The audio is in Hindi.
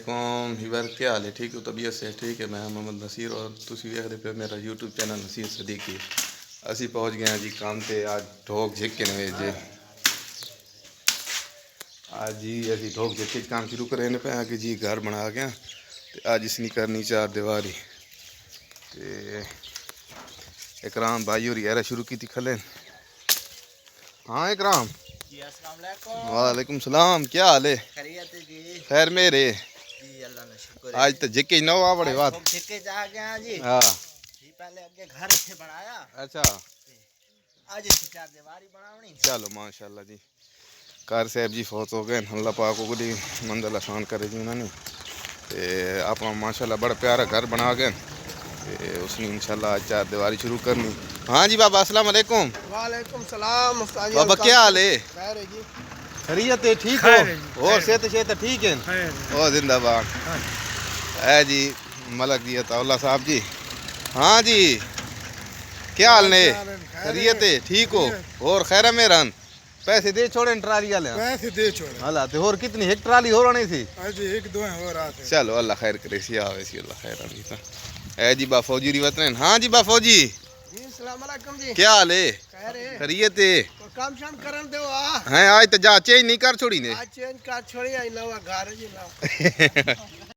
वालेकुम हिबर, क्या हाल है? ठीक हो? तबीयत से ठीक है? मैं मोहम्मद नसीर और तुसी वेखदे पे मेरा यूट्यूब चैनल नसीर सदीकी। असी पहुँच गए हैं जी काम ते। आज ढोक झिक्के ने जे आज जी असी ढोक झिक्के काम शुरू करे पे कि जी घर बना गया तो आज इसनी करनी चार दीवारी ते इकराम भाई और यारा शुरू की थी खले। हाँ इकराम, वालेकुम सलाम, क्या हाल है? खैर मेरे आज तो झिक्के नौ आ बड़े बात। हाँ पहले अगे घर से बनाया। अच्छा आज चार दीवारी बनावनी। चलो माशाल्लाह जी। कार साहब जी फौत हो गए, अल्लाह पाक को बड़ी मंजिल आसान करे जी उन्होंने ते आप माशाल्लाह बड़ा प्यारा घर बना गए ते उसने इंशाल्लाह आज चार दीवारी शुरू करनी। हाँ जी बाबा, अस्सलाम वालेकुम। वालेकुम सलाम। बाबा क्या हाल है? खैर है जी। खैरियत है? ठीक हो? और सेहत ठीक है? ओ जिंदाबाद है जी। मलक जी अताउल्ला साहब जी। हाँ जी, क्या हाल ने? खैरियत है? ठीक हो? और खैर मेहरान पैसे दे छोड़े ट्राली वाले? पैसे दे छोड़े। अल्लाह ते और कितनी एक ट्राली हो रही थी? अजी एक दो हो रहा था। चलो अल्लाह खैर करे सी आवे सी, अल्लाह खैर आनी था। है जी बा फौजी रिवत ने। हाँ जी बा फौजी, जी अस्सलाम वालेकुम जी। क्या हाल है? खैर है। खैरियत है? काम शाम करन दो आ। हैं आज तो जा चेंज नहीं कर छोड़ी ने। आज चेंज कर छोड़ी आई नवा घर जी ना।